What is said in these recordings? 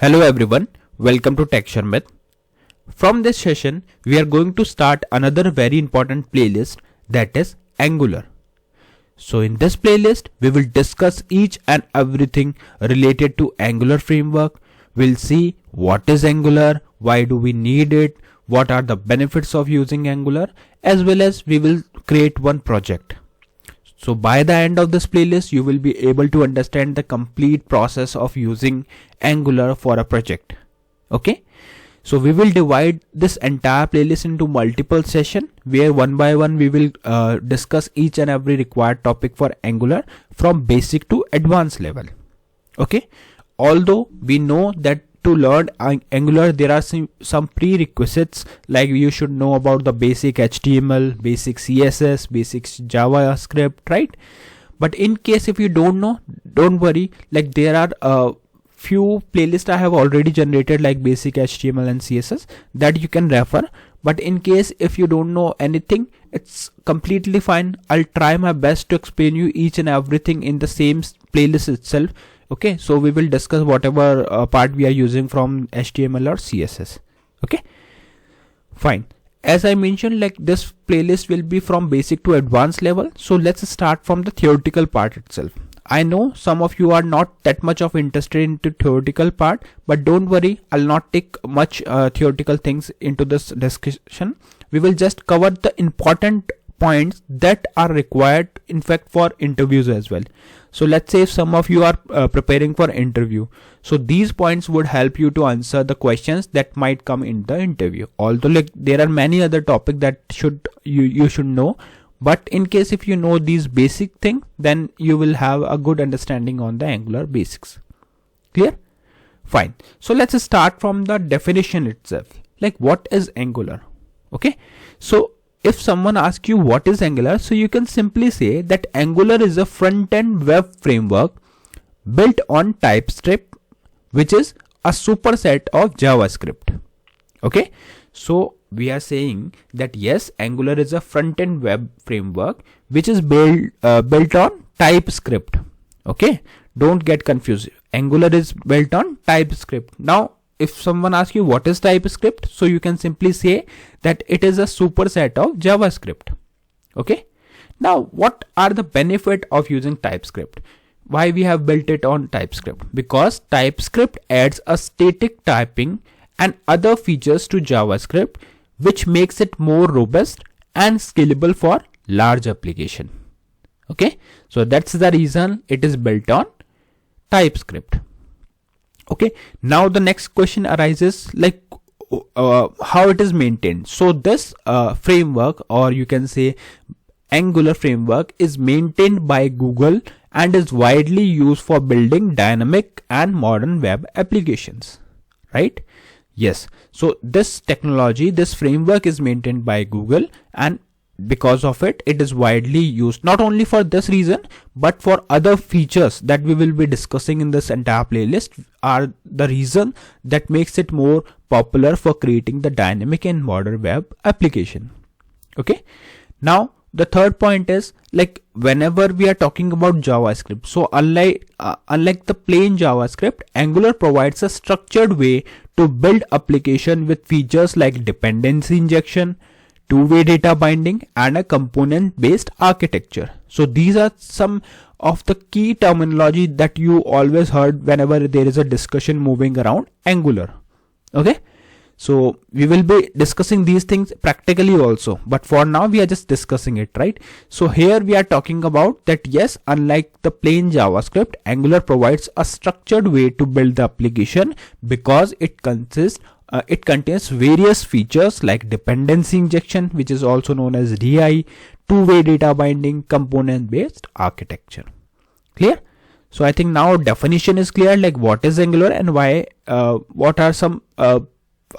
Hello everyone, welcome to Tech Sharmit. From this session, we are going to start another very important playlist, that is Angular. So in this playlist, we will discuss each and everything related to Angular framework. We'll see what is Angular, why do we need it, what are the benefits of using Angular, as well as we will create one project. So by the end of this playlist, you will be able to understand the complete process of using Angular for a project. Okay. So we will divide this entire playlist into multiple sessions where one by one we will discuss each and every required topic for Angular from basic to advanced level. Okay. Although we know that to learn Angular there are some prerequisites, like you should know about the basic HTML, basic CSS, basic JavaScript, right? But in case if you don't know, don't worry, like there are a few playlists I have already generated like basic HTML and CSS that you can refer. But in case if you don't know anything, it's completely fine. I'll try my best to explain you each and everything in the same playlist itself. Okay, so we will discuss whatever part we are using from HTML or CSS. Okay, fine. As I mentioned, like this playlist will be from basic to advanced level. So let's start from the theoretical part itself. I know some of you are not that much of interested into theoretical part, but don't worry, I'll not take much theoretical things into this discussion. We will just cover the important points that are required, in fact, for interviews as well. So let's say if some of you are preparing for interview, so these points would help you to answer the questions that might come in the interview. Although like there are many other topics that you should know, but in case if you know these basic things, then you will have a good understanding on the Angular basics. Clear? Fine. So let's start from the definition itself. Like what is Angular? Okay. So if someone asks you what is Angular, so you can simply say that Angular is a front-end web framework built on TypeScript, which is a superset of JavaScript. Okay, so we are saying that yes, Angular is a front-end web framework which is built on TypeScript. Okay, don't get confused. Angular is built on TypeScript. Now, if someone asks you what is TypeScript, so you can simply say that it is a superset of JavaScript. Okay. Now, what are the benefits of using TypeScript? Why we have built it on TypeScript? Because TypeScript adds a static typing and other features to JavaScript, which makes it more robust and scalable for large application. Okay. So that's the reason it is built on TypeScript. Okay, now the next question arises, like how it is maintained. So this framework, or you can say Angular framework, is maintained by Google and is widely used for building dynamic and modern web applications, right? Yes, so this technology, this framework is maintained by Google, and because of it, it is widely used not only for this reason, but for other features that we will be discussing in this entire playlist are the reason that makes it more popular for creating the dynamic and modern web application. Okay. Now, the third point is like whenever we are talking about JavaScript, so unlike the plain JavaScript, Angular provides a structured way to build application with features like dependency injection, two-way data binding, and a component-based architecture. So these are some of the key terminology that you always heard whenever there is a discussion moving around Angular. Okay. So we will be discussing these things practically also, but for now we are just discussing it, right? So here we are talking about that yes, unlike the plain JavaScript, Angular provides a structured way to build the application because it contains various features like dependency injection, which is also known as DI, two-way data binding, component-based architecture. Clear? So I think now definition is clear, like what is Angular and why, what are some,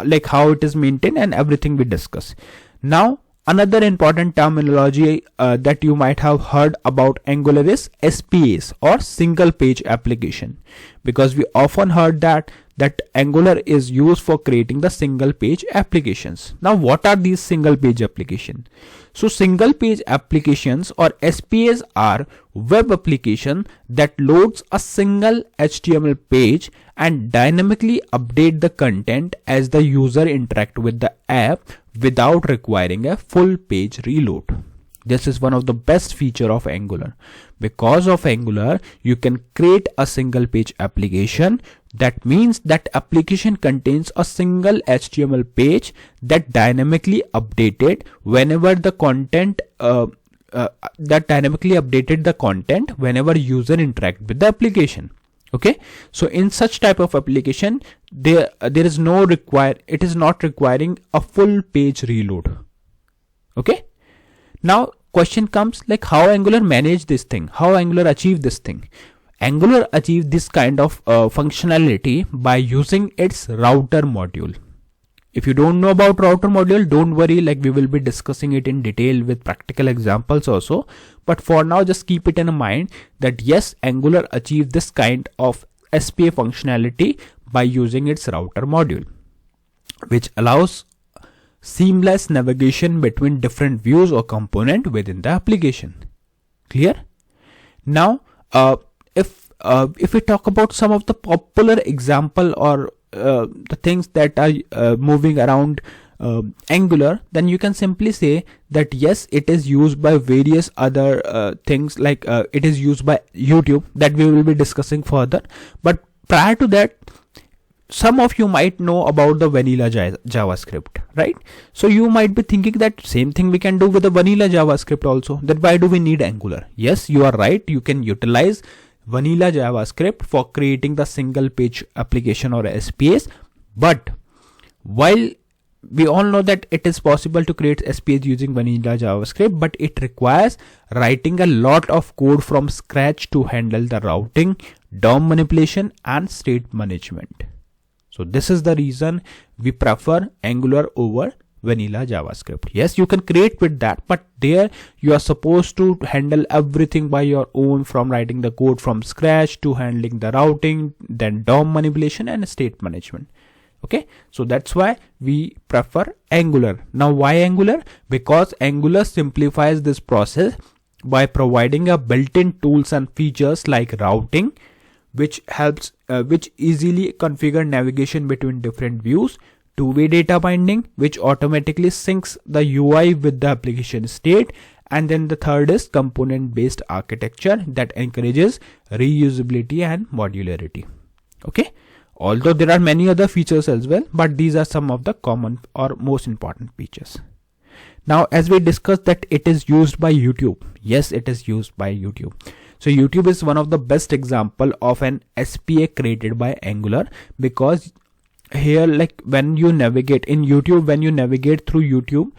like how it is maintained and everything we discuss. Now, another important terminology that you might have heard about Angular is SPAs or single page application, because we often heard that that Angular is used for creating the single page applications. Now what are these single page applications? So single page applications or SPAs are web application that loads a single HTML page and dynamically update the content as the user interact with the app without requiring a full page reload. This is one of the best feature of Angular. Because of Angular, you can create a single page application. That means that application contains a single HTML page that dynamically updated whenever the content whenever user interact with the application. Okay, so in such type of application, it is not requiring a full page reload. Okay, now question comes like how Angular manage this thing, how Angular achieve this thing. Angular achieve this kind of functionality by using its router module. If you don't know about router module, don't worry, like we will be discussing it in detail with practical examples also. But for now, just keep it in mind that yes, Angular achieve this kind of SPA functionality by using its router module, which allows seamless navigation between different views or component within the application. Clear? Now, if we talk about some of the popular example or the things that are moving around Angular, then you can simply say that yes, it is used by various other things, like it is used by YouTube, that we will be discussing further. But prior to that, some of you might know about the vanilla JavaScript, right? So you might be thinking that same thing we can do with the vanilla JavaScript also. Then why do we need Angular? Yes, you are right. You can utilize vanilla JavaScript for creating the single page application or SPAs. But while we all know that it is possible to create SPAs using vanilla JavaScript, but it requires writing a lot of code from scratch to handle the routing, DOM manipulation, and state management. So this is the reason we prefer Angular over vanilla JavaScript. Yes, you can create with that, but there you are supposed to handle everything by your own, from writing the code from scratch to handling the routing, then DOM manipulation and state management. Okay, so that's why we prefer Angular. Now why Angular? Because Angular simplifies this process by providing a built-in tools and features like routing, which easily configure navigation between different views, two-way data binding, which automatically syncs the UI with the application state, and then the third is component-based architecture that encourages reusability and modularity. Okay, although there are many other features as well, but these are some of the common or most important features. Now, as we discussed that it is used by YouTube. Yes, it is used by YouTube. So YouTube is one of the best example of an SPA created by Angular, because here, like when you navigate in YouTube, when you navigate through YouTube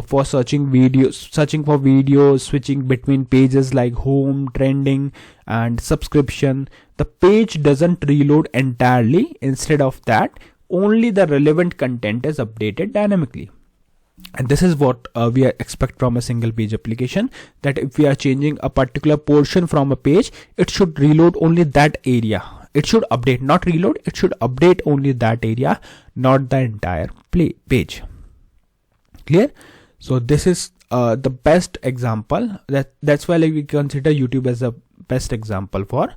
for searching for videos, switching between pages like home, trending, and subscription, the page doesn't reload entirely. Instead of that, only the relevant content is updated dynamically. And this is what we expect from a single page application, that if we are changing a particular portion from a page, it should reload only that area. It should update, not reload. It should update only that area, not the entire page. Clear? So this is the best example. That's why we consider YouTube as the best example for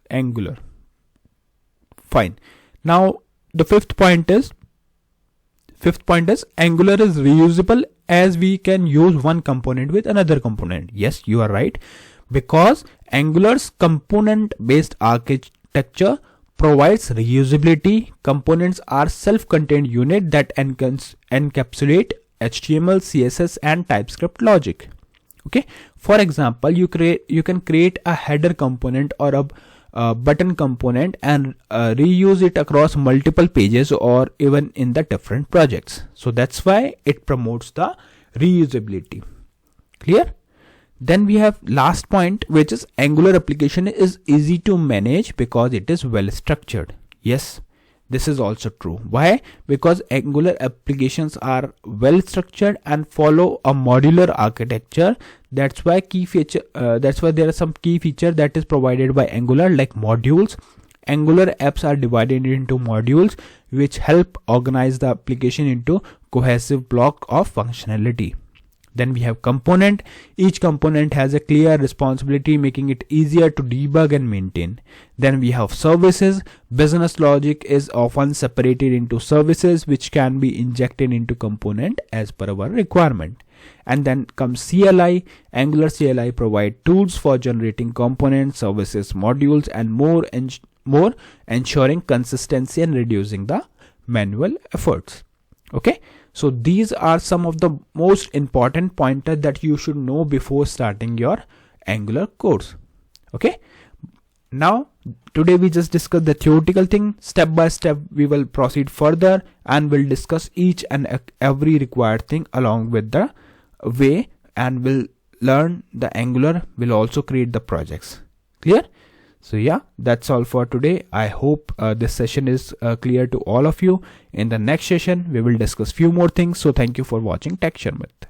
Angular. Fine. Now the fifth point is Angular is reusable, as we can use one component with another component. Yes, you are right, because Angular's component-based architecture provides reusability. Components are self-contained unit that encapsulate HTML, CSS, and TypeScript logic. Okay, for example, you can create a header component or a button component and reuse it across multiple pages or even in the different projects. So that's why it promotes the reusability. Clear? Then we have last point, which is Angular application is easy to manage because it is well structured. Yes, this is also true. Why? Because Angular applications are well structured and follow a modular architecture. That's why there are some key feature that is provided by Angular, like modules, Angular apps are divided into modules which help organize the application into cohesive block of functionality. Then we have component. Each component has a clear responsibility, making it easier to debug and maintain. Then we have services. Business logic is often separated into services which can be injected into component as per our requirement. And then comes CLI. Angular CLI provide tools for generating components, services, modules, and more ensuring consistency and reducing the manual efforts. Okay, so these are some of the most important pointers that you should know before starting your Angular course. Okay, now today we just discussed the theoretical thing. Step by step we will proceed further and we'll discuss each and every required thing along with the way, and we'll learn the Angular, will also create the projects. Clear? So yeah, that's all for today. I hope this session is clear to all of you. In the next session we will discuss few more things. So thank you for watching Tech Sharmit.